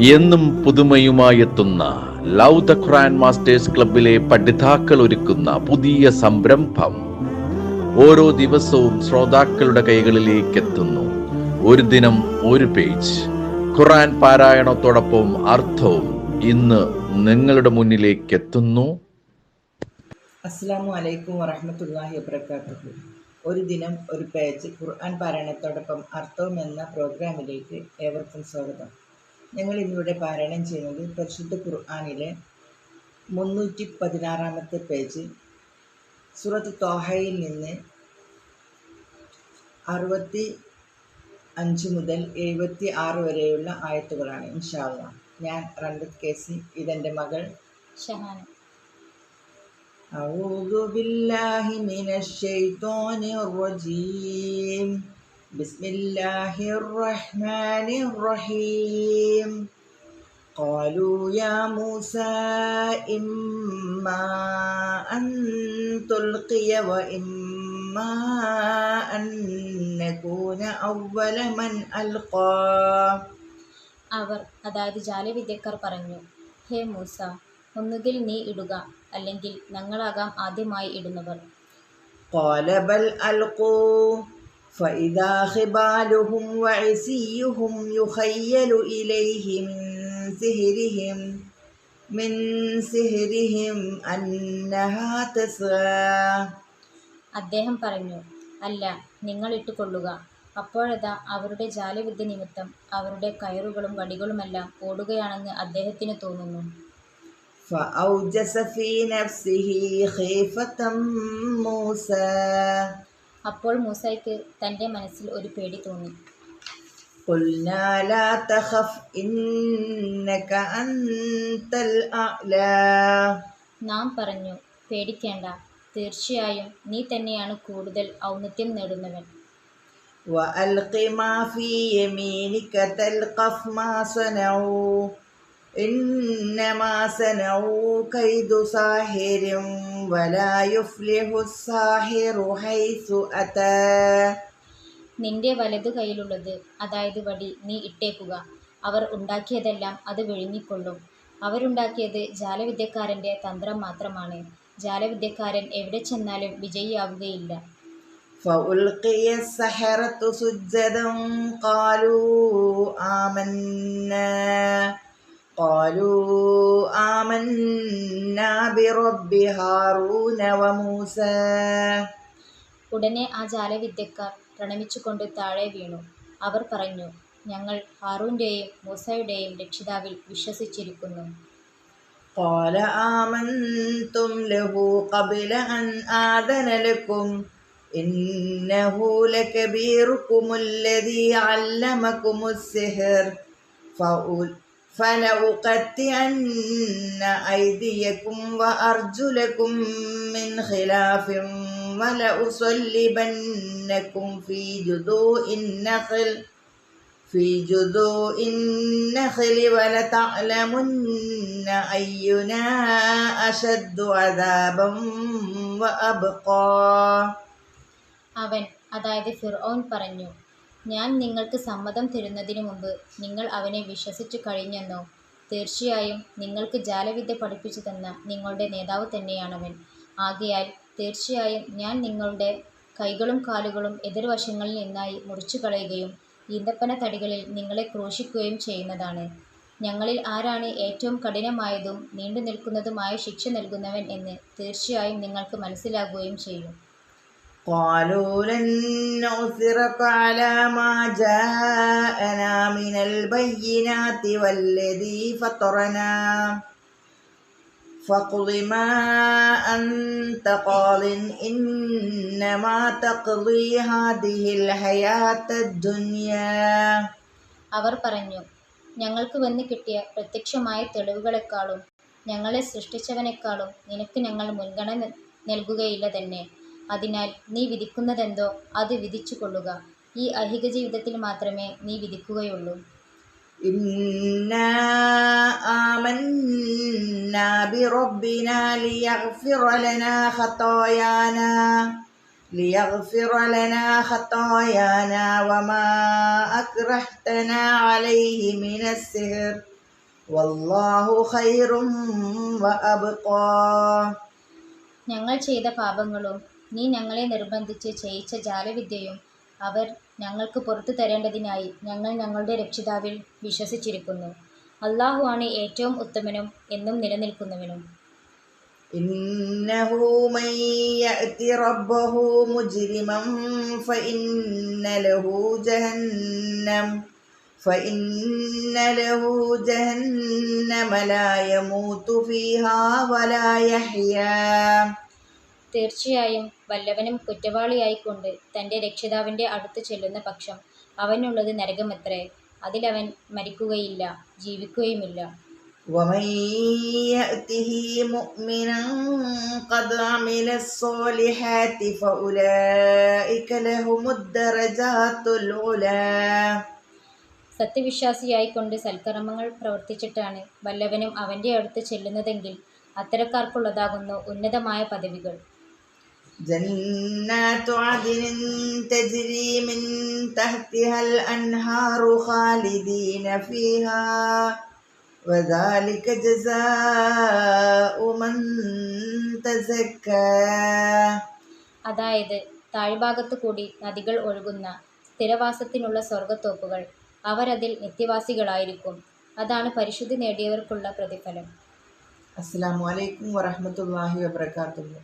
എന്നും പുതുമയുമായെത്തുന്ന love the Quran masters ക്ലബിലെ പഠിതാക്കൾ ഒരുക്കുന്ന പുതിയ സംരംഭം ഓരോ ദിവസവും ശ്രോതാക്കളുടെ കൈകളിലേക്ക് എത്തുന്നു. ഒരു ദിനം ഒരു പേജ് ഖുർആൻ പാരായണത്തോടൊപ്പം അർത്ഥവും ഇന്ന് നിങ്ങളുടെ മുന്നിലേക്ക് എത്തുന്നു. അസ്സലാമു അലൈക്കും വറഹ്മത്തുള്ളാഹി വബറകാതുഹു. ഒരു ദിനം ഒരു പേജ് ഖുർആൻ പാരായണത്തോടൊപ്പം അർത്ഥവും എന്ന പ്രോഗ്രാമിലേക്ക് ഏവർക്കും സ്വാഗതം. ഞങ്ങൾ ഇന്നിവിടെ പാരായണം ചെയ്യുന്നത് പരിശുദ്ധ ഖുർആനിലെ 316 പേജ് സൂറത്ത് ത്വാഹയിൽ നിന്ന് 65 മുതൽ 76 വരെയുള്ള ആയത്തുകളാണ്. ഇൻഷാ അല്ലാഹ്. ഞാൻ റൺബത്ത് കേസി, ഇതെൻ്റെ മകൾ ഷഹാന. أعوذ بالله من الشيطان الرجيم. بسم الله الرحمن الرحيم. قالوا يا موسى إما أن تلقي وإما أن نكون أول من ألقى. അവർ, അതായത് ജാലവിദ്യക്കാർ പറഞ്ഞു, ഹേ മൂസ, ഒന്നുകിൽ നീ ഇടുക, അല്ലെങ്കിൽ ഞങ്ങളാകാം ആദ്യമായി ഇടുന്നവർ. قال بل ألقوا فإذا خبالهم وعصيهم يخيل إليه من سحرهم أنها تسعى. അദ്ദേഹം പറഞ്ഞു, അല്ല, നിങ്ങൾ ഇട്ടുകൊള്ളുക. അപ്പോഴതാ അവരുടെ ജാലവിദ്യ നിമിത്തം അവരുടെ കയറുകളും വടികളുമെല്ലാം ഓടുകയാണെന്ന് അദ്ദേഹത്തിന് തോന്നുന്നു. فأوجس في نفسه خيفة موسى. അപ്പോൾ മൂസയ്ക്ക് തൻ്റെ മനസ്സിൽ ഒരു പേടി തോന്നി. قلنا لا تخف إنك أنت الأعلى. നാം പറഞ്ഞു, പേടിക്കേണ്ട, തീർച്ചയായും നീ തന്നെയാണ് കൂടുതൽ ഔന്നത്യം നേടുന്നവൻ. وألق ما في يمينك تلقف ما صنعوا إنما صنعوا كيد ساحر ولا يفلح الساحر حيث أتى. നിന്റെ വലതു കൈയിലുള്ളത്, അതായത് വടി, നീ ഇട്ടേക്കുക. അവർ ഉണ്ടാക്കിയതെല്ലാം അത് വിഴുങ്ങിക്കൊള്ളും. അവരുണ്ടാക്കിയത് ജാലവിദ്യക്കാരൻ്റെ തന്ത്രം മാത്രമാണ്. ജാലവിദ്യക്കാരൻ എവിടെ ചെന്നാലും വിജയിയാവുകയില്ല. فألقي السحرة سجدا قالوا آمنا برب هارون وموسى. ഉടനെ ആ ജാലവിദ്യക്കാർ പ്രണമിച്ചുകൊണ്ട് താഴെ വീണു. അവർ പറഞ്ഞു, ഞങ്ങൾ ഹാറൂൻ്റെയും മൂസയുടെയും രക്ഷിതാവിൽ വിശ്വസിച്ചിരിക്കുന്നു. قال آمنتم له قبل أن آذن لكم إنه لكبيركم الذي علمكم السحر فلأقطعن أيديكم وأرجلكم من خلاف ولأصلبنكم في جذوع النخل ولتعلمن أينا أشد عذابا وأبقى. അവൻ, അതായത് ഫിർഔൻ പറഞ്ഞു, ഞാൻ നിങ്ങൾക്ക് സമ്മതം തരുന്നതിനു മുമ്പ് നിങ്ങൾ അവനെ വിശ്വസിച്ചു കഴിഞ്ഞെന്നോ? തീർച്ചയായും നിങ്ങൾക്ക് ജാലവിദ്യ പഠിപ്പിച്ചു തന്ന നിങ്ങളുടെ നേതാവ് തന്നെയാണവൻ. ആകയാൽ തീർച്ചയായും ഞാൻ നിങ്ങളുടെ കൈകളും കാലുകളും എതിർവശങ്ങളിൽ നിന്നായി മുറിച്ചു കളയുകയും ഈന്തപ്പന തടികളിൽ നിങ്ങളെ ക്രൂശിക്കുകയും ചെയ്യുന്നതാണ്. ഞങ്ങളിൽ ആരാണ് ഏറ്റവും കഠിനമായതും നീണ്ടു നിൽക്കുന്നതുമായ ശിക്ഷ നൽകുന്നവൻ എന്ന് തീർച്ചയായും നിങ്ങൾക്ക് മനസ്സിലാകുകയും ചെയ്യും. قالوا لن نؤثرك على ما جاءنا من البينات والذي فطرنا فاقض ما أنت قاض إنما تقضي هذه الحياة الدنيا. അവർ പറഞ്ഞു, ഞങ്ങൾക്ക് വന്നു കിട്ടിയ പ്രത്യക്ഷമായ തെളിവുകളെക്കാളും ഞങ്ങളെ സൃഷ്ടിച്ചവനേക്കാളും നിനക്ക് ഞങ്ങൾ മുൻഗണന നൽകുകയില്ല തന്നെ. അതിനാൽ നീ വിധിക്കുന്നതെന്തോ അത് വിധിച്ചു കൊള്ളുക. ഈ ഐഹിക ജീവിതത്തിൽ മാത്രമേ നീ വിധിക്കുകയുള്ളൂ. إنا آمنا بربنا ليغفر لنا خطايانا وما أكرهتنا عليه من السحر വല്ലാഹു ഖൈറും വഅബ്ഖാ. ഞങ്ങൾ ചെയ്ത പാപങ്ങളും നീ ഞങ്ങളെ നിർബന്ധിച്ച് ചെയ്യിച്ച ജാലവിദ്യയും അവർ ഞങ്ങൾക്ക് പുറത്തു തരേണ്ടതിനായി ഞങ്ങൾ ഞങ്ങളുടെ രക്ഷിതാവിൽ വിശ്വസിച്ചിരിക്കുന്നു. അല്ലാഹു ആണ് ഏറ്റവും ഉത്തമനും എന്നും നിലനിൽക്കുന്നവനും. ഇന്നഹു മൻ യഅതി റബ്ബഹു മുജ്രിമൻ ഫഇന്ന ലഹു ജഹന്നമ ലാ യമൂതു ഫീഹാ വലാ യഹ്യാ. തീർച്ചയായും വല്ലവനും കുറ്റവാളിയായിക്കൊണ്ട് തൻ്റെ രക്ഷിതാവിൻ്റെ അടുത്ത് ചെല്ലുന്ന പക്ഷം അവനുള്ളത് നരകമത്രേ. അതിലവൻ മരിക്കുകയില്ല, ജീവിക്കുകയുമില്ല. വമൻ യഅതിഹി മുഅ്മിനൻ ഖദ് അമിലസ്സാലിഹാത്തി ഫഉലൈക ലഹുമുദ് ദറജാത്തുൽ ഉലാ. സത്യവിശ്വാസിയായിക്കൊണ്ട് സൽക്കർമ്മങ്ങൾ പ്രവർത്തിച്ചിട്ടാണ് വല്ലവനും അവൻ്റെ അടുത്ത് ചെല്ലുന്നതെങ്കിൽ അത്തരക്കാർക്കുള്ളതാകുന്നു ഉന്നതമായ പദവികൾ. ജന്നാതു അദ്നിൻ തജ്രി മിൻ തഹ്തിഹൽ അൻഹാറു ഖാലിദീന ഫീഹാ വദാലിക ജസാഉ മൻ തസക്കാ. അതായത് താഴ്ഭാഗത്തു കൂടി നദികൾ ഒഴുകുന്ന സ്ഥിരവാസത്തിനുള്ള സ്വർഗത്തോപ്പുകൾ. അവരതിൽ നിത്യവാസികളായിരിക്കും. അതാണ് പരിശുദ്ധി നേടിയവർക്കുള്ള പ്രതിഫലം. അസ്സലാമു അലൈക്കും വറഹ്മത്തുള്ളാഹി വബറകാതുഹു.